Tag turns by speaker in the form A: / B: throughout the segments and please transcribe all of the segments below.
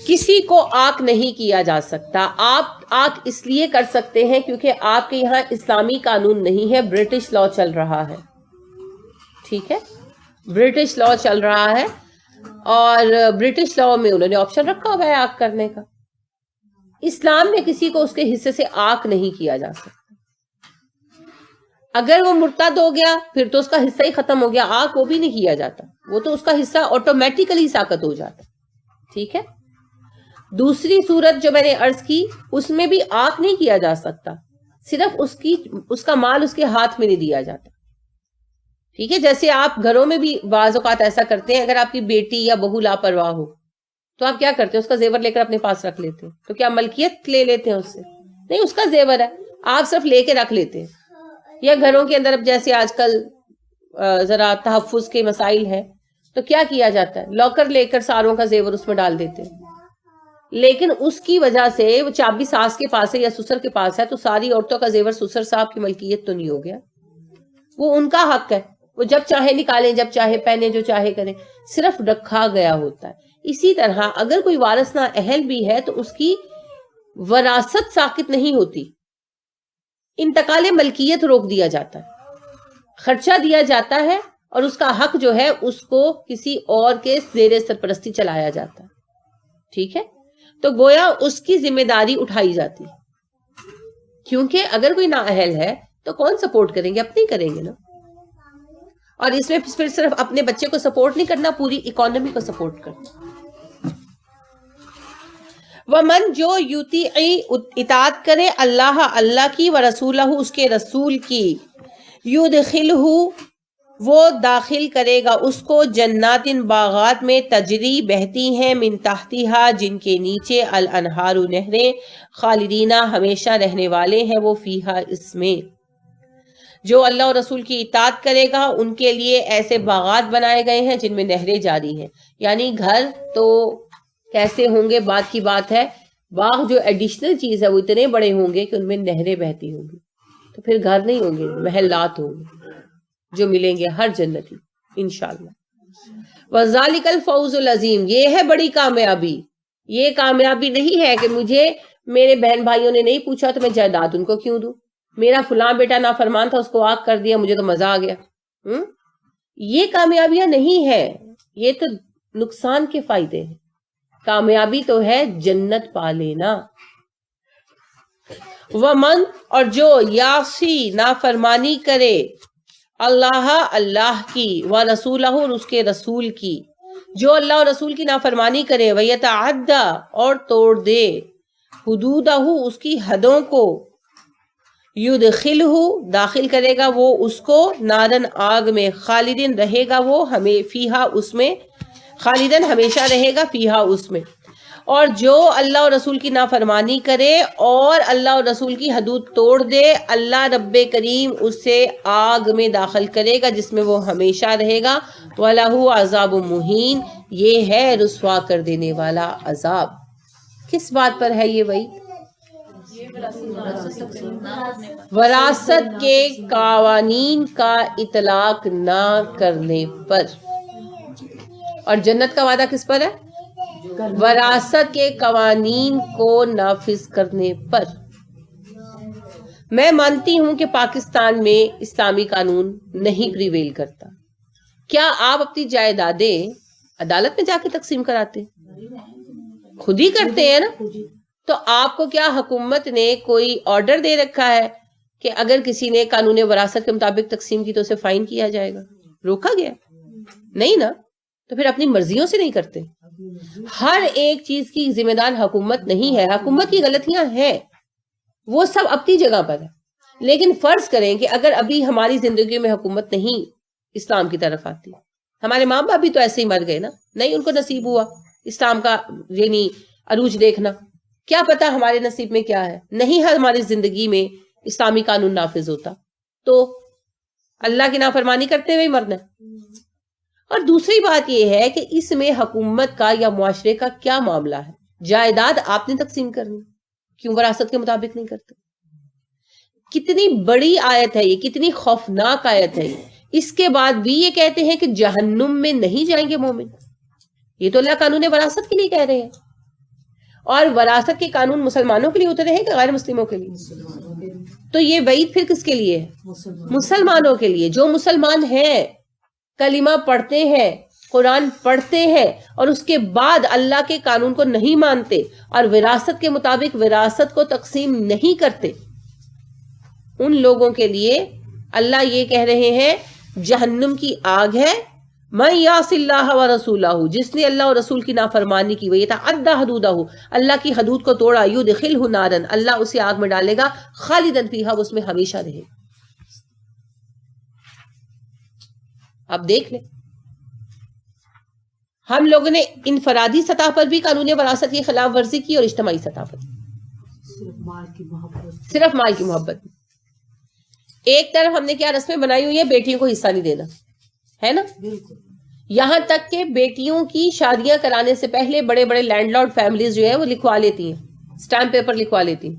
A: کسی کو آق نہیں کیا جا سکتا. آپ آق اس لیے کر سکتے ہیں کیونکہ آپ کے یہاں اسلامی قانون نہیں ہے, برٹش لا چل رہا ہے. ٹھیک ہے, برٹش لا چل رہا ہے, اور برٹش لا میں انہوں نے آپشن رکھا ہوا ہے آق کرنے کا. اسلام میں کسی کو اس کے حصے سے آق نہیں کیا جا سکتا. اگر وہ مرتد ہو گیا پھر تو اس کا حصہ ہی ختم ہو گیا, آق وہ بھی نہیں کیا جاتا, وہ تو اس کا حصہ آٹومیٹیکلی ساقط ہو جاتا. ٹھیک ہے. دوسری صورت جو میں نے عرض کی اس میں بھی آق نہیں کیا جا سکتا, صرف اس کا مال اس کے ہاتھ میں نہیں دیا جاتا. ٹھیک ہے. جیسے آپ گھروں میں بھی بعض اوقات ایسا کرتے ہیں, اگر آپ کی بیٹی یا بہو لاپرواہ ہو تو آپ کیا کرتے ہیں, اس کا زیور لے کر اپنے پاس رکھ لیتے ہیں. تو کیا ملکیت لے لیتے ہیں اس سے؟ نہیں, اس کا زیور ہے, آپ صرف لے کے رکھ لیتے ہیں. یا گھروں کے اندر اب جیسے آج کل ذرا تحفظ کے مسائل ہیں تو کیا کیا جاتا ہے, لاکر لے کر ساروں کا زیور اس میں ڈال دیتے ہیں. لیکن اس کی وجہ سے وہ چابی ساس کے پاس ہے یا سسر کے پاس ہے تو ساری عورتوں کا زیور سسر صاحب کی ملکیت تو نہیں ہو گیا, وہ ان کا حق ہے, وہ جب چاہے نکالیں, جب چاہے پہنے, جو چاہے کریں, صرف رکھا گیا ہوتا ہے. اسی طرح اگر کوئی وارث نہ اہل بھی ہے تو اس کی وراثت ساقط نہیں ہوتی, انتقال ملکیت روک دیا جاتا ہے, خرچہ دیا جاتا ہے اور اس کا حق جو ہے اس کو کسی اور کے زیر سرپرستی چلایا جاتا ہے. ٹھیک ہے. تو گویا اس کی ذمہ داری اٹھائی جاتی ہے, کیونکہ اگر کوئی نااہل ہے تو کون سپورٹ کریں گے, اپنے کریں گے نا. اور اس میں پھر صرف اپنے بچے کو سپورٹ نہیں کرنا, پوری اکانومی کو سپورٹ کرنا. ومن جو یطیع اطاعت کرے اللہ کی و رسولہ اس کے رسول کی, یدخلہ وہ داخل کرے گا اس کو جنات باغات میں تجری بہتی ہیں من تحتہا جن کے نیچے الانہار نہریں, خالدینہ ہمیشہ رہنے والے ہیں وہ فیہا اس میں. جو اللہ اور رسول کی اطاعت کرے گا ان کے لیے ایسے باغات بنائے گئے ہیں جن میں نہریں جاری ہیں. یعنی گھر تو کیسے ہوں گے بات کی بات ہے, باغ جو ایڈیشنل چیز ہے وہ اتنے بڑے ہوں گے کہ ان میں نہریں بہتی ہوں گی. تو پھر گھر نہیں ہوں گے, محلات ہوں گے جو ملیں گے ہر جنتی انشاءاللہ. وذالک الفوز العظیم, یہ ہے بڑی کامیابی. یہ کامیابی نہیں ہے کہ مجھے میرے بہن بھائیوں نے نہیں پوچھا تو میں جائیداد ان کو کیوں دوں, میرا فلاں بیٹا نافرمان تھا اس کو آگ کر دیا مجھے تو مزہ آ گیا. یہ کامیابیاں نہیں ہے, یہ تو نقصان کے فائدے ہیں. کامیابی تو ہے جنت پا لینا. ومن اور جو یعصی نافرمانی کرے اللہ کی و رسولہ اور اس کے رسول کی, جو اللہ اور رسول کی نافرمانی کرے ویتعدی اور توڑ دے حدودہ اس کی حدوں کو, یدخلہ داخل کرے گا وہ اس کو نارن آگ میں, خالدن رہے گا وہ ہمیں فیہا اس میں, خالدن ہمیشہ رہے گا فیہا اس میں. اور جو اللہ اور رسول کی نافرمانی کرے اور اللہ اور رسول کی حدود توڑ دے, اللہ رب کریم اسے آگ میں داخل کرے گا جس میں وہ ہمیشہ رہے گا. وَلَهُ عَذَابٌ مُهِينٌ, یہ ہے رسوا کر دینے والا عذاب. کس بات پر ہے یہ وعید؟ وراثت کے قوانین کا اطلاق نہ کرنے پر. اور جنت کا وعدہ کس پر ہے؟ وراثت کے قوانین کو نافذ کرنے پر. میں مانتی ہوں کہ پاکستان میں اسلامی قانون نہیں پریویل کرتا. کیا آپ اپنی جائیدادیں عدالت میں جا کے تقسیم کراتے؟ خود ہی کرتے ہیں نا. تو آپ کو کیا حکومت نے کوئی آرڈر دے رکھا ہے کہ اگر کسی نے قانون وراثت کے مطابق تقسیم کی تو اسے فائن کیا جائے گا؟ روکا گیا نہیں نا. تو پھر اپنی مرضیوں سے نہیں کرتے. ہر ایک چیز کی ذمہ دار حکومت نہیں ہے. حکومت کی غلطیاں ہیں, وہ سب اپنی جگہ پر ہے. لیکن فرض کریں کہ اگر ابھی ہماری زندگی میں حکومت نہیں اسلام کی طرف آتی, ہمارے ماں باپ بھی تو ایسے ہی مر گئے نا, نہیں ان کو نصیب ہوا اسلام کا یعنی عروج دیکھنا. کیا پتا ہمارے نصیب میں کیا ہے, نہیں ہے ہماری زندگی میں اسلامی قانون نافذ ہوتا تو اللہ کی نافرمانی کرتے ہوئے مرنا. اور دوسری بات یہ ہے کہ اس میں حکومت کا یا معاشرے کا کیا معاملہ ہے؟ جائیداد آپ نے تقسیم کرنی, کیوں وراثت کے مطابق نہیں کرتے؟ کتنی بڑی آیت ہے یہ, کتنی خوفناک آیت ہے یہ. اس کے بعد بھی یہ کہتے ہیں کہ جہنم میں نہیں جائیں گے مومن. یہ تو اللہ قانون وراثت کے لیے کہہ رہے ہیں. اور وراثت کے قانون مسلمانوں کے لیے اترے ہیں کہ غیر مسلموں کے لیے؟ تو یہ وعید پھر کس کے لیے ہے؟ مسلمانوں کے لیے. جو مسلمان ہیں، کلمہ پڑھتے ہیں، قرآن پڑھتے ہیں، اور اس کے بعد اللہ کے قانون کو نہیں مانتے اور وراثت کے مطابق وراثت کو تقسیم نہیں کرتے، ان لوگوں کے لیے اللہ یہ کہہ رہے ہیں جہنم کی آگ ہے. من یعص اللہ و رسولہ، جس نے اللہ اور رسول کی نافرمانی کی، ویتعدی حدودہ، اللہ کی حدود کو توڑا، یدخلہ نارا، اللہ اسے آگ میں ڈالے گا، خالدا فیہا، وہ اس میں ہمیشہ رہے. اب دیکھ لیں، ہم لوگوں نے انفرادی سطح پر بھی قانون وراثت کی خلاف ورزی کی اور اجتماعی سطح پر صرف مال کی محبت. ایک طرف ہم نے کیا رسمیں بنائی ہوئی ہے، بیٹیوں کو حصہ نہیں دینا ہے نا. یہاں تک کہ بیٹیوں کی شادیاں کرانے سے پہلے بڑے بڑے لینڈ لارڈ فیملیز جو ہے وہ لکھوا لیتی ہیں، اسٹامپ پیپر لکھوا لیتی ہیں،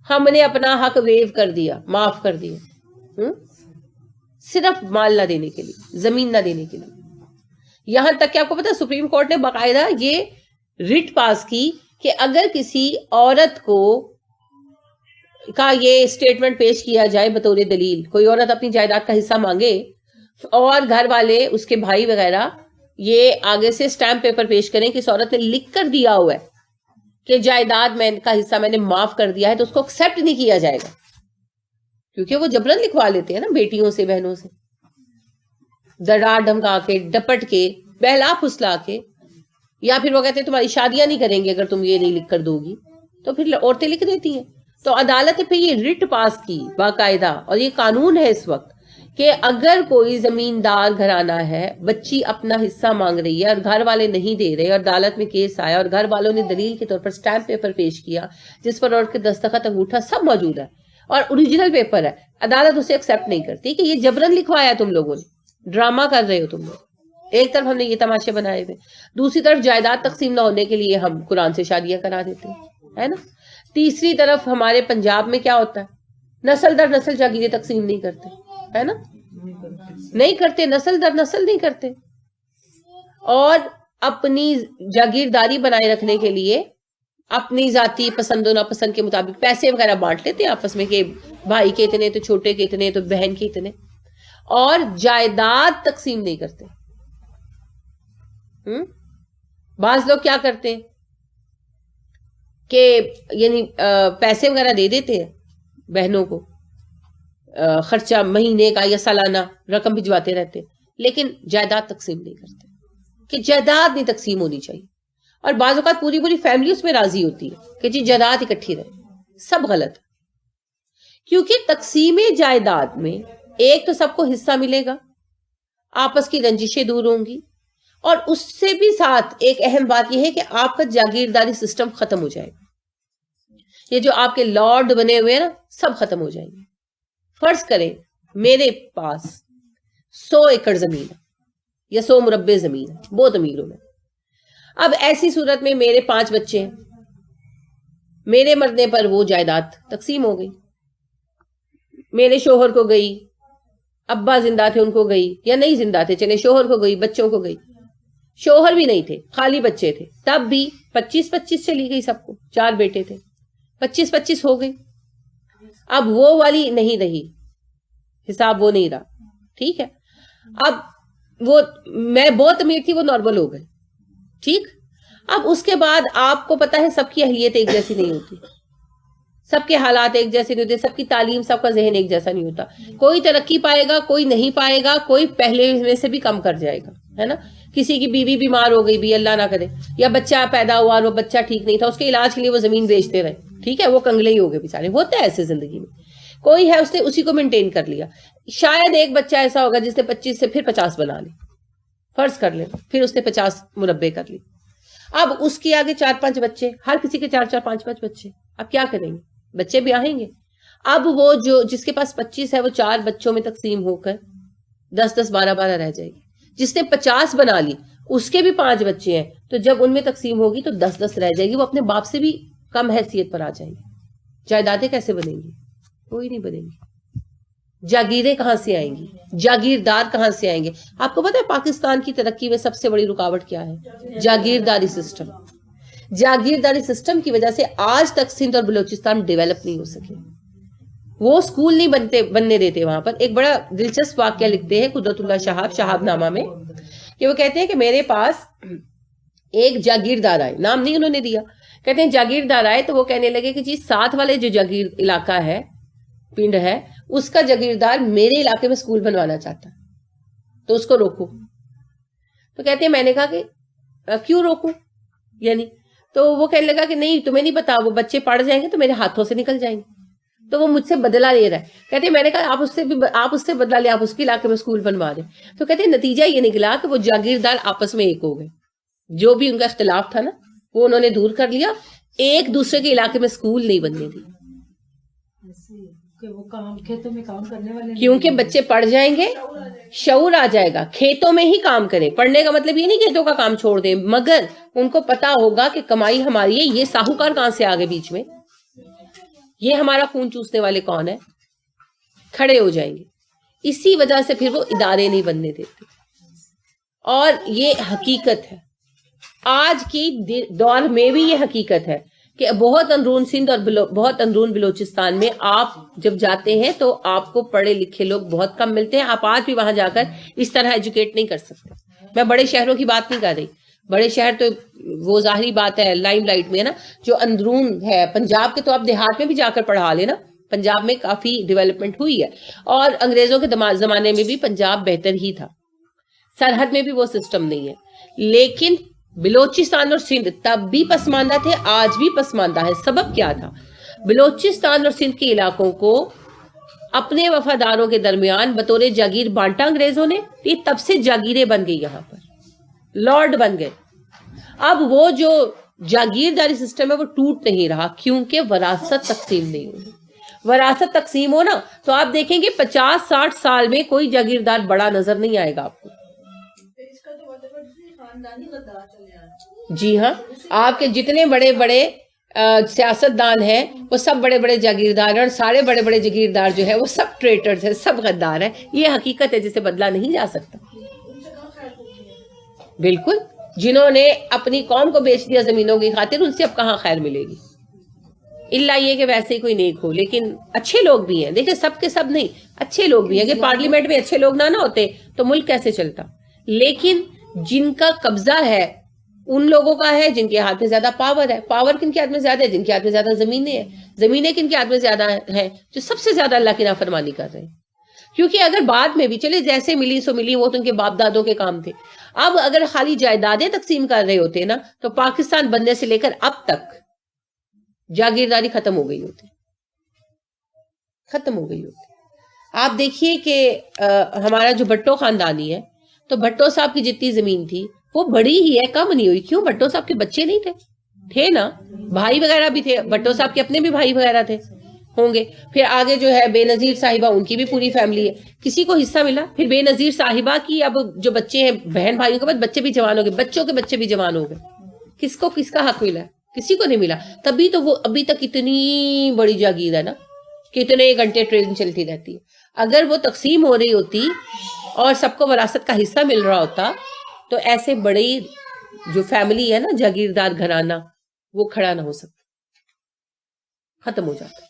A: ہم نے اپنا حق ویو کر دیا، معاف کر دیا، صرف مال نہ دینے کے لیے، زمین نہ دینے کے لیے. یہاں تک کہ آپ کو پتا سپریم کورٹ نے باقاعدہ یہ رٹ پاس کی کہ اگر کسی عورت کو کا یہ اسٹیٹمنٹ پیش کیا جائے بطور دلیل، کوئی عورت اپنی جائیداد کا حصہ مانگے اور گھر والے، اس کے بھائی وغیرہ یہ آگے سے اسٹامپ پیپر پیش کریں کہ اس عورت نے لکھ کر دیا ہوا ہے کہ جائیداد میں کا حصہ میں نے معاف کر دیا ہے، تو اس کو ایکسپٹ نہیں کیا جائے گا، کیونکہ وہ جبرن لکھوا لیتے ہیں نا بیٹیوں سے، بہنوں سے، ڈرا دھمکا کے، ڈپٹ کے، بہلا پھسلا کے، یا پھر وہ کہتے ہیں تمہاری شادیاں نہیں کریں گے اگر تم یہ نہیں لکھ کر دو گی، تو پھر عورتیں لکھ دیتی ہیں. تو عدالت نے پھر یہ رٹ پاس کی باقاعدہ، اور یہ قانون ہے اس وقت کہ اگر کوئی زمیندار گھرانہ ہے، بچی اپنا حصہ مانگ رہی ہے اور گھر والے نہیں دے رہے، اور عدالت میں کیس آیا اور گھر والوں نے دلیل کے طور پر اسٹامپ پیپر پیش کیا جس پر عورت کے دستخط، انگوٹھا سب موجود ہے اور اوریجنل پیپر ہے، عدالت اسے ایکسپٹ نہیں کرتی کہ یہ جبرن لکھوایا تم لوگوں نے، ڈرامہ کر رہے ہو تم لوگ. ایک طرف ہم نے یہ تماشے بنائے ہوئے، دوسری طرف جائیداد تقسیم نہ ہونے کے لیے ہم قرآن سے شادیاں کرا دیتے ہیں، ہے نا. تیسری طرف ہمارے پنجاب میں کیا ہوتا ہے، نسل در نسل جاگیریں تقسیم نہیں کرتے، ہے نا، نہیں کرتے، نسل در نسل نہیں کرتے، اور اپنی جاگیرداری بنائے رکھنے کے لیے اپنی ذاتی پسند و ناپسند کے مطابق پیسے وغیرہ بانٹ لیتے ہیں آپس میں کہ بھائی کے اتنے تو چھوٹے کے اتنے تو بہن کے اتنے، اور جائیداد تقسیم نہیں کرتے. بعض لوگ کیا کرتے ہیں کہ یعنی پیسے وغیرہ دے دیتے ہیں بہنوں کو، خرچہ مہینے کا یا سالانہ رقم بھجواتے رہتے، لیکن جائیداد تقسیم نہیں کرتے کہ جائیداد نہیں تقسیم ہونی چاہیے. اور بعض اوقات پوری پوری فیملی اس میں راضی ہوتی ہے کہ جی جائیداد اکٹھی رہے، سب غلط. کیونکہ تقسیم جائیداد میں ایک تو سب کو حصہ ملے گا، آپس کی رنجشیں دور ہوں گی، اور اس سے بھی ساتھ ایک اہم بات یہ ہے کہ آپ کا جاگیرداری سسٹم ختم ہو جائے گا. یہ جو آپ کے لارڈ بنے ہوئے ہیں نا، سب ختم ہو جائیں گے. فرض کریں میرے پاس 100 ایکڑ زمین ہے یا 100 مربع زمین ہے، بہت امیر ہوں میں. اب ایسی صورت میں میرے 5 بچے ہیں، میرے مرنے پر وہ جائیداد تقسیم ہو گئی، میرے شوہر کو گئی، ابا زندہ تھے ان کو گئی، یا نہیں زندہ تھے چلے شوہر کو گئی، بچوں کو گئی، شوہر بھی نہیں تھے خالی بچے تھے، تب بھی 25-25 چلی گئی سب کو، 4 بیٹے تھے، 25-25 ہو گئی. اب وہ والی نہیں رہی، حساب وہ نہیں رہا، ٹھیک ہے. اب وہ میں بہت امیر تھی، وہ نارمل ہو گئے، ٹھیک. اب اس کے بعد آپ کو پتا ہے سب کی اہلیت ایک جیسی نہیں ہوتی، سب کے حالات ایک جیسے نہیں ہوتے، سب کی تعلیم، سب کا ذہن ایک جیسا نہیں ہوتا. کوئی ترقی پائے گا، کوئی نہیں پائے گا، کوئی پہلے میں سے بھی کم کر جائے گا، ہے نا. کسی کی بیوی بیمار ہو گئی بھی، اللہ نہ کرے، یا بچہ پیدا ہوا اور وہ بچہ ٹھیک نہیں تھا، اس کے علاج کے لیے وہ زمین بیچتے رہے، ٹھیک ہے، وہ کنگلے ہی ہو گئے بیچارے. ہوتا ہے ایسے زندگی میں. کوئی ہے اس نے اسی کو مینٹین کر لیا. شاید ایک بچہ ایسا ہوگا جس نے 25 سے پھر 50 بنا لی، فرض کر لیں، پھر اس نے 50 مربع کر لی. اب اس کے آگے 4-5 بچے، ہر کسی کے 4-4 5-5 بچے. اب کیا کریں گے؟ بچے بھی آئیں گے. اب وہ جو جس کے پاس 25 ہے وہ 4 بچوں میں تقسیم ہو کر 10-10 12-12 رہ جائے گی. جس نے 50 بنا لی اس کے بھی 5 بچے ہیں، تو جب ان میں تقسیم ہوگی تو 10-10 رہ جائے گی. وہ اپنے باپ سے بھی کم حیثیت پر آ جائیں گے. جائیدادیں کیسے بنیں گی؟ کوئی نہیں بنیں گی. جاگیریں کہاں سے آئیں گی, جاگیردار کہاں سے آئیں گے؟ آپ کو پتا ہے پاکستان کی ترقی میں سب سے بڑی رکاوٹ کیا ہے؟ جاگیرداری سسٹم. جاگیرداری سسٹم کی وجہ سے آج تک سندھ اور بلوچستان ڈیولپ نہیں ہو سکے. وہ سکول نہیں بننے دیتے وہاں پر. ایک بڑا دلچسپ واقعہ لکھتے ہیں قدرت اللہ شہاب شہاب نامہ میں, کہ وہ کہتے ہیں کہ میرے پاس ایک جاگیردار آئے, نام نہیں انہوں نے دیا, کہتے ہیں جاگیردار آئے تو وہ کہنے لگے کہ جی ساتھ والے جو جاگیر علاقہ ہے, پنڈ ہے, اس کا جاگیردار میرے علاقے میں سکول بنوانا چاہتا ہے, تو اس کو روکو. تو کہتے ہیں میں نے کہا کہ کیوں روکوں یعنی؟ تو وہ کہنے لگا کہ نہیں تمہیں نہیں پتا, وہ بچے پڑھ جائیں گے تو میرے ہاتھوں سے نکل جائیں گے, تو وہ مجھ سے بدلہ لے رہا ہے. کہتے ہیں میں نے کہا آپ اس سے بدلہ لے, آپ اس کے علاقے میں سکول بنوا دیں. تو کہتے ہیں نتیجہ یہ نکلا کہ وہ جاگیردار آپس میں ایک ہو گئے, جو بھی ان کا اختلاف تھا نا وہ انہوں نے دور کر لیا, ایک دوسرے کے علاقے میں سکول نہیں بننے دی.
B: کھیتوں میں کام کرنے والے,
A: کیونکہ بچے پڑھ جائیں گے, شعور آ جائے گا, کھیتوں میں ہی کام کریں. پڑھنے کا مطلب یہ نہیں کھیتوں کا کام چھوڑ دیں, مگر ان کو پتا ہوگا کہ کمائی ہماری ہے, یہ ساہوکار کہاں سے آگے بیچ میں, یہ ہمارا خون چوسنے والے کون ہے, کھڑے ہو جائیں گے. اسی وجہ سے پھر وہ ادارے نہیں بننے دیتے. اور یہ حقیقت ہے, آج کی دور میں بھی یہ حقیقت ہے کہ بہت اندرون سندھ اور بہت اندرون بلوچستان میں آپ جب جاتے ہیں تو آپ کو پڑھے لکھے لوگ بہت کم ملتے ہیں. آپ آج بھی وہاں جا کر اس طرح ایجوکیٹ نہیں کر سکتے. میں بڑے شہروں کی بات نہیں کر رہی, بڑے شہر تو وہ ظاہری بات ہے لائم لائٹ میں ہے نا, جو اندرون ہے پنجاب کے تو آپ دیہات میں بھی جا کر پڑھا لیں نا. پنجاب میں کافی ڈیولپمنٹ ہوئی ہے, اور انگریزوں کے زمانے میں بھی پنجاب بہتر ہی تھا, سرحد میں بھی وہ سسٹم نہیں ہے. لیکن بلوچستان اور سندھ تب بھی پسماندہ تھے, آج بھی پسماندہ ہے. سبب کیا تھا؟ بلوچستان اور سندھ کے علاقوں کو اپنے وفاداروں کے درمیان بطور جاگیر بانٹا انگریزوں نے, یہ تب سے جاگیریں بن گئی, یہاں پر لارڈ بن گئے. اب وہ جو جاگیرداری سسٹم ہے وہ ٹوٹ نہیں رہا, کیونکہ وراثت تقسیم نہیں ہوئی. وراثت تقسیم ہو نا تو آپ دیکھیں گے 50-60 سال میں کوئی جاگیردار بڑا نظر نہیں آئے گا آپ کو. جی ہاں, آپ کے جتنے بڑے بڑے سیاست دان ہیں وہ سب بڑے بڑے جاگیردار ہیں, اور سارے بڑے بڑے جاگیردار جو ہے وہ سب ٹریٹرز ہیں, سب غدار ہیں. یہ حقیقت ہے جسے بدلا نہیں جا سکتا. بالکل, جنہوں نے اپنی قوم کو بیچ دیا زمینوں کی خاطر, ان سے اب کہاں خیر ملے گی, اللہ یہ کہ ویسے ہی کوئی نیک ہو. لیکن اچھے لوگ بھی ہیں, دیکھیں سب کے سب نہیں, اچھے لوگ بھی ہیں. اگر پارلیمنٹ میں اچھے لوگ نہ ہوتے تو ملک کیسے چلتا. لیکن جن کا قبضہ ہے ان لوگوں کا ہے جن کے ہاتھ میں زیادہ پاور ہے. پاور کن کے ہاتھ میں زیادہ ہے؟ جن کے ہاتھ میں زیادہ زمینیں ہیں. زمینیں کن کے ہاتھ میں زیادہ ہیں؟ جو سب سے زیادہ اللہ کی نافرمانی کر رہے ہیں. کیونکہ اگر بعد میں بھی چلے جیسے ملی سو ملی, وہ تو ان کے باپ دادوں کے کام تھے. اب اگر خالی جائیدادیں تقسیم کر رہے ہوتے نا تو پاکستان بننے سے لے کر اب تک جاگیرداری ختم ہو گئی ہوتی, ختم ہو گئی ہوتی. آپ دیکھیے کہ ہمارا جو بھٹو خاندانی ہے, تو بھٹو صاحب کی جتنی زمین تھی وہ بڑی ہی ہے, کم نہیں ہوئی. کیوں؟ بھٹو صاحب کے بچے نہیں تھے نا, بھائی وغیرہ بھی تھے. بھٹو صاحب کے اپنے بھی بھائی وغیرہ تھے ہوں گے. پھر آگے جو ہے بے نظیر صاحبہ, ان کی بھی پوری فیملی ہے, کسی کو حصہ ملا. پھر بے نظیر صاحبہ کی اب جو بچے ہیں بہن بھائیوں کے بعد بچے بھی جوان ہو گئے, بچوں کے بچے بھی جوان ہو گئے. کس کا حق ملا؟ کسی کو نہیں ملا. تبھی تو وہ ابھی تک اتنی بڑی جاگیر ہے نا, کتنے گھنٹے ٹرین چلتی رہتی ہے. اگر وہ تقسیم ہو رہی ہوتی اور سب کو وراثت کا حصہ مل رہا ہوتا تو ایسے بڑی جو فیملی ہے نا, جاگیردار گھرانہ, وہ کھڑا نہ ہو سکتا, ختم ہو جاتا.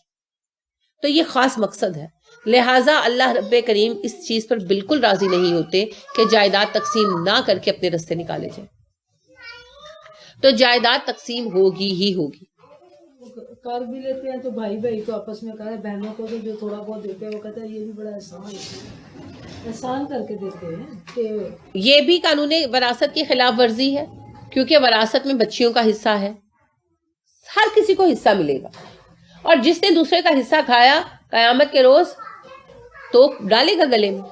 A: تو یہ خاص مقصد ہے. لہٰذا اللہ رب کریم اس چیز پر بالکل راضی نہیں ہوتے کہ جائیداد تقسیم نہ کر کے اپنے رستے نکالے جائیں. تو جائیداد تقسیم ہوگی ہی ہوگی.
B: کر بھی لیتے ہیں تو بھائی بھائی کو آپس میں کہا ہے, بہنوں کو جو تھوڑا بہت دیتے ہیں وہ کہتا ہے یہ بھی بڑا احسان کر کے دیتے ہیں. کہ
A: یہ بھی قانون وراثت کی خلاف ورزی ہے, کیونکہ وراثت میں بچیوں کا حصہ ہے, ہر کسی کو حصہ ملے گا. اور جس نے دوسرے کا حصہ کھایا قیامت کے روز تو ڈالے گا گلے میں,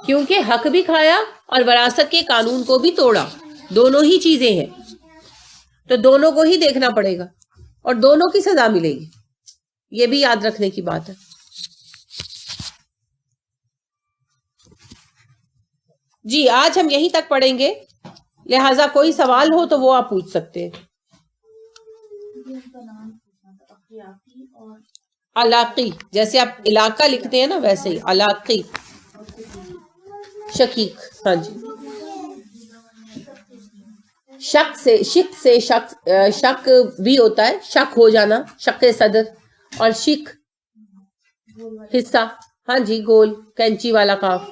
A: کیونکہ حق بھی کھایا اور وراثت کے قانون کو بھی توڑا. دونوں ہی چیزیں ہیں, تو دونوں کو ہی دیکھنا پڑے گا اور دونوں کی سزا ملے گی. یہ بھی یاد رکھنے کی بات ہے. جی آج ہم یہیں تک پڑھیں گے, لہٰذا کوئی سوال ہو تو وہ آپ پوچھ سکتے ہیں. علاقی، جیسے آپ علاقہ لکھتے ہیں نا ویسے ہی علاقی، شقیق. ہاں جی. شک سے شک بھی ہوتا ہے، شک ہو جانا، شک صدر، اور شک حصہ. ہاں جی، گول کینچی والا کاف.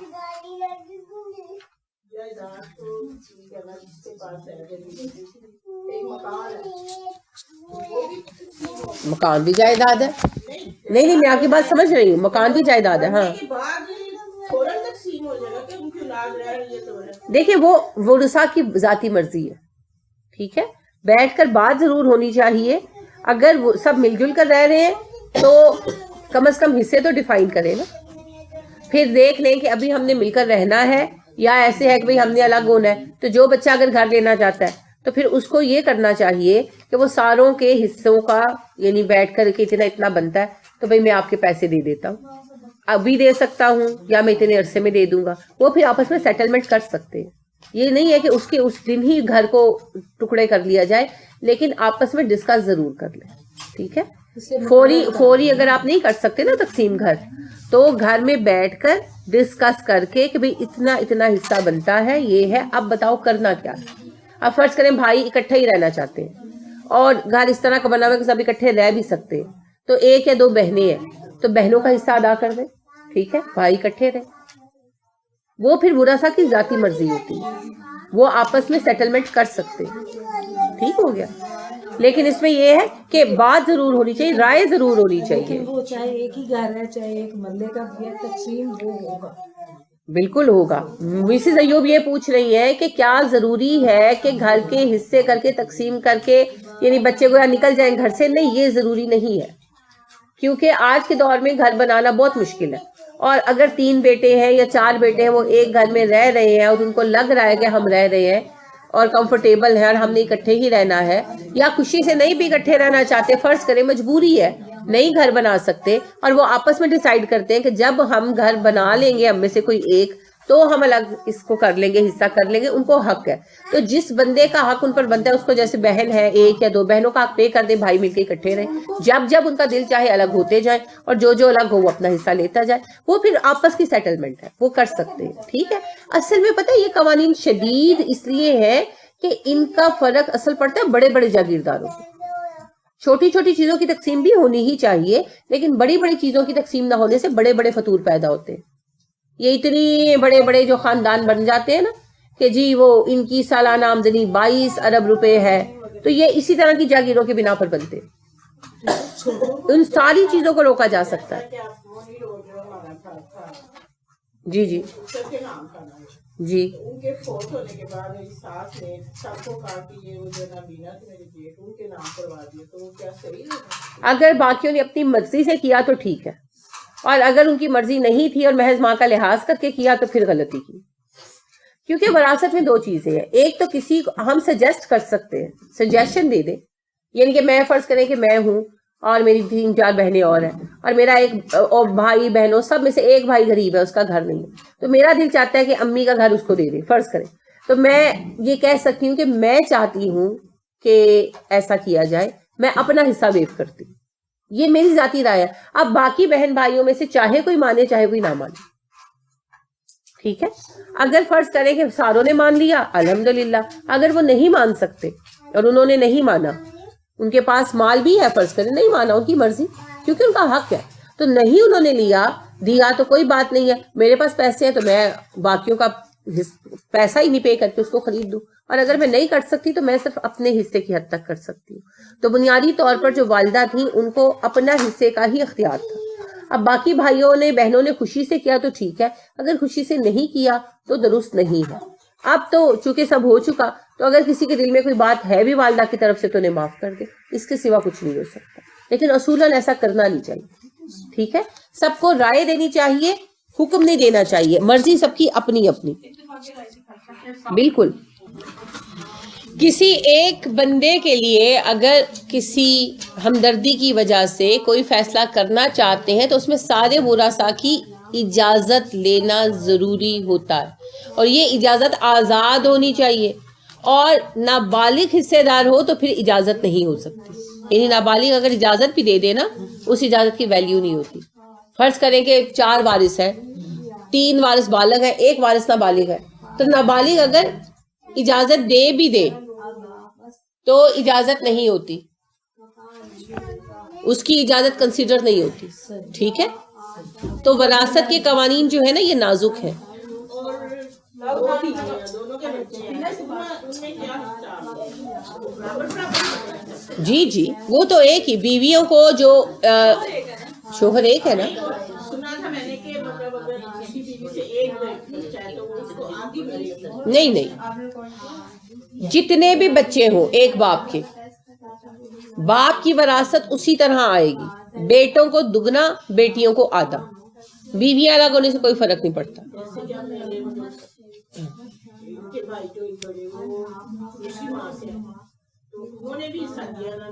A: مکان بھی جائیداد ہے. نہیں میں آپ کی بات سمجھ رہی ہوں، مکان بھی جائیداد ہے. ہاں دیکھیں وہ ورثہ کی ذاتی مرضی ہے. ٹھیک ہے، بیٹھ کر بات ضرور ہونی چاہیے. اگر وہ سب مل جل کر رہ رہے ہیں تو کم از کم حصے تو ڈیفائن کریں نا. پھر دیکھ لیں کہ ابھی ہم نے مل کر رہنا ہے یا ایسے ہے کہ بھئی ہم نے الگ ہونا ہے. تو جو بچہ اگر گھر لینا چاہتا ہے تو پھر اس کو یہ کرنا چاہیے کہ وہ ساروں کے حصوں کا یعنی بیٹھ کر کے اتنا بنتا ہے تو بھئی میں آپ کے پیسے دے دیتا ہوں، ابھی دے سکتا ہوں یا میں اتنے عرصے میں دے دوں گا. وہ پھر آپس میں سیٹلمنٹ کر سکتے ہیں. یہ نہیں ہے کہ اس دن ہی گھر کو ٹکڑے کر لیا جائے، لیکن آپس میں ڈسکس ضرور کر لیں. ٹھیک ہے، فوری اگر آپ نہیں کر سکتے نا تقسیم گھر، تو گھر میں بیٹھ کر ڈسکس کر کے کہ بھئی اتنا حصہ بنتا ہے، یہ ہے، اب بتاؤ کرنا کیا ہے. اب فرض کریں بھائی اکٹھے ہی رہنا چاہتے ہیں اور گھر اس طرح کا بنا ہوا کہ سب اکٹھے رہ بھی سکتے ہیں، تو 1 یا 2 بہنیں ہیں تو بہنوں کا حصہ ادا کر دیں. ٹھیک ہے، بھائی اکٹھے رہے. وہ پھر ورثہ کی ذاتی مرضی ہوتی ہے، وہ آپس میں سیٹلمنٹ کر سکتے ہیں. ٹھیک ہو گیا. لیکن اس میں یہ ہے کہ بات ضرور ہونی چاہیے، رائے ضرور ہونی چاہیے.
B: وہ چاہے ایک ہی گھر ہے چاہے ایک محلے کا بھی ہے، تقسیم وہ ہوگا.
A: بالکل ہوگا. مسز ایوب یہ پوچھ رہی ہے کہ کیا ضروری ہے کہ گھر کے حصے کر کے تقسیم کر کے یعنی بچے کو نکل جائیں گھر سے؟ نہیں، یہ ضروری نہیں ہے، کیونکہ آج کے دور میں گھر بنانا بہت مشکل ہے. اور اگر 3 بیٹے ہیں یا 4 بیٹے ہیں، وہ ایک گھر میں رہ رہے ہیں اور ان کو لگ رہا ہے کہ ہم رہ رہے ہیں اور کمفرٹیبل ہے اور ہم نے اکٹھے ہی رہنا ہے، یا خوشی سے نہیں بھی اکٹھے رہنا چاہتے، فرض کریں مجبوری ہے نہیں گھر بنا سکتے، اور وہ آپس میں ڈیسائیڈ کرتے ہیں کہ جب ہم گھر بنا لیں گے ہم میں سے کوئی ایک تو ہم الگ اس کو کر لیں گے، حصہ کر لیں گے. ان کو حق ہے، تو جس بندے کا حق ان پر بنتا ہے اس کو، جیسے بہن ہے 1 یا 2 بہنوں کا حق پے کر دیں، بھائی مل کے اکٹھے رہیں، جب ان کا دل چاہے الگ ہوتے جائیں، اور جو الگ ہو وہ اپنا حصہ لیتا جائے. وہ پھر آپس کی سیٹلمنٹ ہے، وہ کر سکتے ہیں. ٹھیک ہے. اصل میں پتہ ہے یہ قوانین شدید اس لیے ہے کہ ان کا فرق اصل پڑتا ہے بڑے بڑے جاگیرداروں کو. چھوٹی چھوٹی چیزوں کی تقسیم بھی ہونی ہی چاہیے، لیکن بڑی بڑی چیزوں کی تقسیم نہ ہونے سے بڑے بڑے فطور پیدا ہوتے ہیں. یہ اتنی بڑے بڑے جو خاندان بن جاتے ہیں نا کہ جی وہ ان کی سالانہ آمدنی 22 ارب روپے ہے، تو یہ اسی طرح کی جاگیروں کے بنا پر بنتے ہیں. ان ساری چیزوں کو روکا جا سکتا ہے. جی جی جی
C: ان کے فوت ہونے کے بعد میری ساس نے سب کو کہا کہ یہ وہ جو نبینا تھے میرے جیٹ ان کے نام کروا دیے، تو وہ کیا صحیح ہے؟
A: اگر باقیوں نے اپنی مرضی سے کیا تو ٹھیک ہے، اور اگر ان کی مرضی نہیں تھی اور محض ماں کا لحاظ کر کے کیا تو پھر غلطی کی. کیونکہ وراثت میں 2 چیزیں ہیں. ایک تو کسی کو ہم سجیسٹ کر سکتے ہیں، سجیشن دے دیں، یعنی کہ میں فرض کریں کہ میں ہوں اور میری 3-4 بہنیں اور ہیں، اور میرا ایک بھائی بہنوں سب میں سے ایک بھائی غریب ہے، اس کا گھر نہیں ہے، تو میرا دل چاہتا ہے کہ امی کا گھر اس کو دے دیں فرض کریں. تو میں یہ کہہ سکتی ہوں کہ میں چاہتی ہوں کہ ایسا کیا جائے، میں اپنا حصہ ویو کرتی ہوں. یہ میری ذاتی رائے ہے. اب باقی بہن بھائیوں میں سے چاہے کوئی مانے چاہے کوئی نہ مانے. ٹھیک ہے. اگر فرض کریں کہ ساروں نے مان لیا الحمدللہ، اگر وہ نہیں مان سکتے اور انہوں نے نہیں مانا، ان کے پاس مال بھی ہے، فرض کریں نہیں مانا، ان کی مرضی، کیونکہ ان کا حق ہے، تو نہیں انہوں نے دیا تو کوئی بات نہیں ہے. میرے پاس پیسے ہیں تو میں باقیوں کا پیسہ ہی نہیں پے کر کے اس کو خرید دوں، اور اگر میں نہیں کر سکتی تو میں صرف اپنے حصے کی حد تک کر سکتی ہوں. تو بنیادی طور پر جو والدہ تھیں ان کو اپنا حصے کا ہی اختیار تھا. اب باقی بھائیوں نے بہنوں نے خوشی سے کیا تو ٹھیک ہے، اگر خوشی سے نہیں کیا تو درست نہیں ہے. اب تو چونکہ سب ہو چکا، تو اگر کسی کے دل میں کوئی بات ہے بھی والدہ کی طرف سے تو انہیں معاف کر دے، اس کے سوا کچھ نہیں ہو سکتا. لیکن اصولاً ایسا کرنا نہیں چاہیے. ٹھیک ہے. سب کو رائے دینی چاہیے، حکم نہیں دینا چاہیے، مرضی سب کی اپنی اپنی. بالکل. کسی ایک بندے کے لیے اگر کسی ہمدردی کی وجہ سے کوئی فیصلہ کرنا چاہتے ہیں تو اس میں سارے ورثاء کی اجازت لینا ضروری ہوتا ہے، اور یہ اجازت آزاد ہونی چاہیے. اور نابالغ حصے دار ہو تو پھر اجازت نہیں ہو سکتی. یعنی نابالغ اگر اجازت بھی دے دے نا, اس اجازت کی ویلیو نہیں ہوتی. فرض کریں کہ 4 وارث ہیں, 3 وارث بالغ ہیں, 1 وارث نابالغ ہے, تو نابالغ اگر اجازت دے بھی دے تو اجازت نہیں ہوتی, اس کی اجازت کنسیڈر نہیں ہوتی. ٹھیک ہے, تو وراثت کے قوانین جو ہے نا یہ نازک ہے. جی جی, وہ تو ایک ہی, بیویوں کو جو شوہر ایک ہے نا.
C: سنا تھا میں نے کہ مطلب اگر کسی بیوی سے ایک بچہ ہے تو وہ اس کو آگے ملے گا.
A: نہیں, جتنے بھی بچے ہوں ایک باپ کے, باپ کی وراثت اسی طرح آئے گی. بیٹوں کو دگنا, بیٹیوں کو آدھا. بیویاں الگ ہونے سے کوئی فرق نہیں پڑتا.
C: جیسے کہ میرے ان کے بھائی جو بڑے وہ دوسری ماں سے ہیں, تو انہوں نے بھی حصہ دیا نا,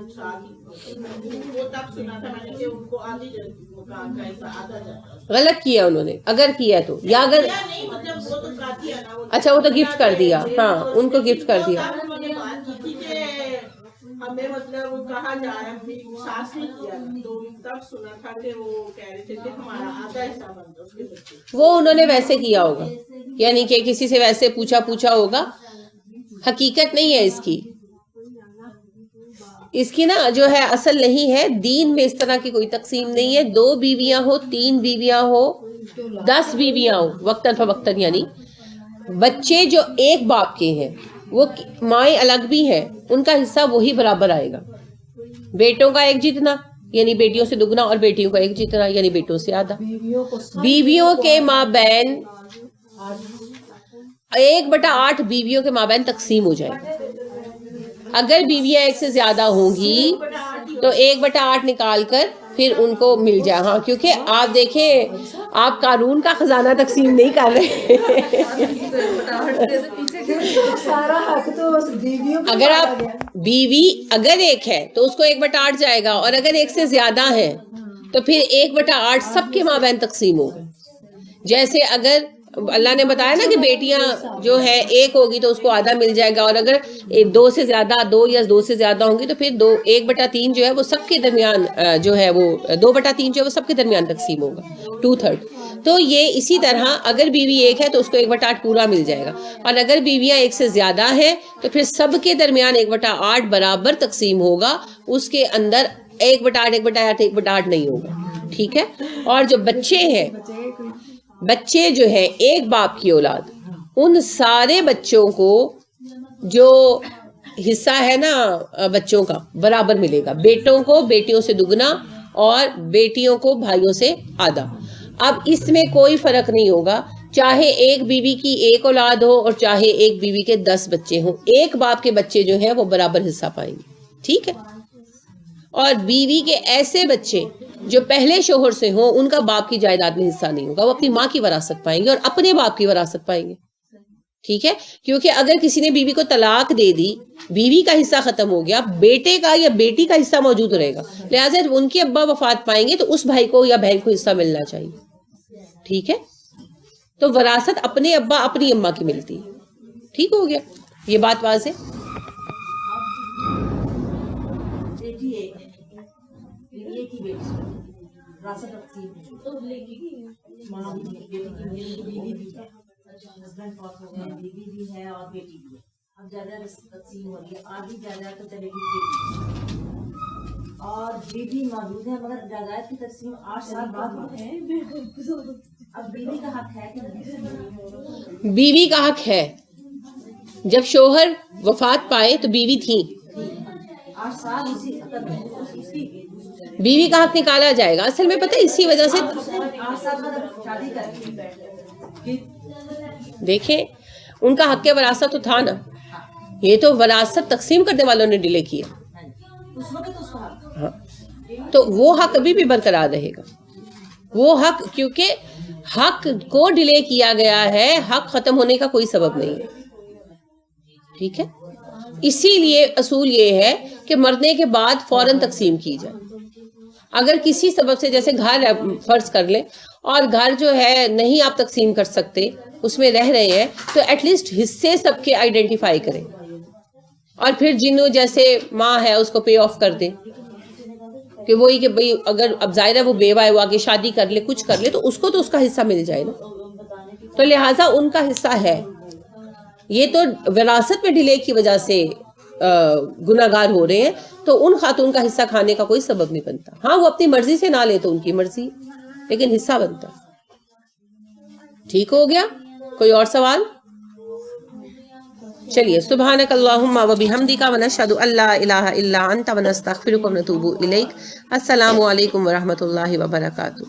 C: وہ تک سنا تھا میں نے کہ ان کو آدھی مکان کا حصہ آدھا جاتا.
A: غلط کیا انہوں نے, اگر کیا تو, یا اگر
C: نہیں مطلب وہ تو کاتی ہے نا,
A: اچھا وہ تو گفٹ کر دیا, ہاں ان کو گفٹ کر دیا.
C: انہوں نے بات کی تھی کہ ہمیں مطلب کہا جا رہا ہے, ساس نے کیا تو تب سنا تھا کہ وہ کہہ رہے تھے کہ ہمارا آدھا حصہ بنتا اس کے بچے.
A: وہ انہوں نے ویسے کیا ہوگا, یعنی کہ کسی سے ویسے پوچھا ہوگا. حقیقت نہیں ہے اس کی نا جو ہے اصل نہیں ہے. دین میں اس طرح کی کوئی تقسیم نہیں ہے. 2 بیویاں ہو, 3 بیویاں ہو, 10 بیویاں ہو, وقتاً فوقتاً, یعنی بچے جو ایک باپ کے ہیں وہ مائیں الگ بھی ہیں, ان کا حصہ وہی برابر آئے گا. بیٹوں کا ایک جتنا یعنی بیٹیوں سے دگنا, اور بیٹیوں کا ایک جتنا یعنی بیٹوں سے آدھا. بیویوں کے مابین 1/8 بیویوں کے مابین تقسیم ہو جائے گا. اگر بیویاں ایک سے زیادہ ہوں گی تو 1/8 نکال کر پھر ان کو مل جائے. ہاں, کیونکہ آپ دیکھیں آپ قانون کا خزانہ تقسیم نہیں کر رہے.
B: سارا حق تو بیویوں کو
A: اگر آپ بیوی اگر ایک ہے تو اس کو 1/8 جائے گا, اور اگر ایک سے زیادہ ہے تو پھر 1/8 سب کے مابین تقسیم ہوگا. جیسے اگر اللہ نے بتایا نا کہ بیٹیاں جو ہے ایک ہوگی تو اس کو آدھا مل جائے گا, اور اگر 2 سے زیادہ 2 یا 2 سے زیادہ ہوں گی تو پھر 1/3 جو ہے وہ سب کے درمیان جو ہے وہ 2/3 جو ہے وہ سب کے درمیان تقسیم ہوگا, 2/3. تو یہ اسی طرح اگر بیوی ایک ہے تو اس کو 1/8 پورا مل جائے گا, اور اگر بیویاں ایک سے زیادہ ہیں تو پھر سب کے درمیان 1/8 برابر تقسیم ہوگا. اس کے اندر 1/8 نہیں ہوگا. ٹھیک ہے, اور جو بچے ہیں, بچے جو ہیں ایک باپ کی اولاد, ان سارے بچوں کو جو حصہ ہے نا بچوں کا برابر ملے گا. بیٹوں کو بیٹیوں سے دگنا اور بیٹیوں کو بھائیوں سے آدھا. اب اس میں کوئی فرق نہیں ہوگا, چاہے ایک بیوی کی ایک اولاد ہو اور چاہے ایک بیوی کے 10 بچے ہوں, ایک باپ کے بچے جو ہیں وہ برابر حصہ پائیں گے. ٹھیک ہے, اور بیوی کے ایسے بچے جو پہلے شوہر سے ہوں ان کا باپ کی جائیداد میں حصہ نہیں ہوگا, وہ اپنی ماں کی وراثت پائیں گے اور اپنے باپ کی وراثت پائیں گے. ٹھیک ہے, کیونکہ اگر کسی نے بیوی کو طلاق دے دی, بیوی کا حصہ ختم ہو گیا, بیٹے کا یا بیٹی کا حصہ موجود رہے گا, لہٰذا جب ان کے ابا وفات پائیں گے تو اس بھائی کو یا بہن کو حصہ ملنا چاہیے. ٹھیک ہے, تو وراثت اپنے ابا اپنی اماں کی ملتی ہے. ٹھیک ہو گیا, یہ بات واضح.
D: اب جائیداد تقسیم ہو رہی ہے, آدھی جائیداد تو چلے گی اور بیوی موجود ہے, مگر جائیداد کی تقسیم 8 سال بعد ہوتی ہے. اب بیوی کا حق ہے کہ
A: بیوی کا حق ہے. جب شوہر وفات پائے تو بیوی تھی,
D: 8 سال
A: بیوی کا حق نکالا جائے گا. اصل میں پتہ ہے اسی وجہ سے
D: 8 سال بعد شادی کر
A: دیکھیں ان کا حق وراثت تو تھا نا, یہ تو وراثت تقسیم کرنے والوں نے ڈیلے کیا.
D: اس وقت اس کا حق,
A: ہاں, تو وہ حق ابھی بھی برقرار رہے گا. وہ حق, کیونکہ حق کو ڈیلے کیا گیا ہے, حق ختم ہونے کا کوئی سبب نہیں ہے. ٹھیک ہے, اسی لیے اصول یہ ہے کہ مرنے کے بعد فوراً تقسیم کی جائے. اگر کسی سبب سے جیسے گھر فرض کر لیں اور گھر جو ہے نہیں آپ تقسیم کر سکتے, اس میں رہ رہے ہیں, تو ایٹ لیسٹ حصے سب کے آئیڈینٹیفائی کریں. اور پھر جنوں جیسے ماں ہے اس کو پے آف کر دے کہ وہی کہ بھئی اگر اب ظاہر ہے وہ بیوہ ہے، وہ آگے شادی کر لے کچھ کر لے تو اس کو تو اس کا حصہ مل جائے نا، تو لہٰذا ان کا حصہ ہے. یہ تو وراثت میں ڈیلے کی وجہ سے گناہ گار ہو رہے ہیں، تو ان خاتون کا حصہ کھانے کا کوئی سبب نہیں بنتا. ہاں وہ اپنی مرضی سے نہ لے تو ان کی مرضی، لیکن حصہ بنتا. ٹھیک ہو گیا؟ کوئی اور سوال؟ چلیے، سبحانک اللہم و بحمدک ونشہد ان لا الہ الا انت ونستغفرک ونتوب الیک. السلام علیکم ورحمۃ اللہ وبرکاتہ.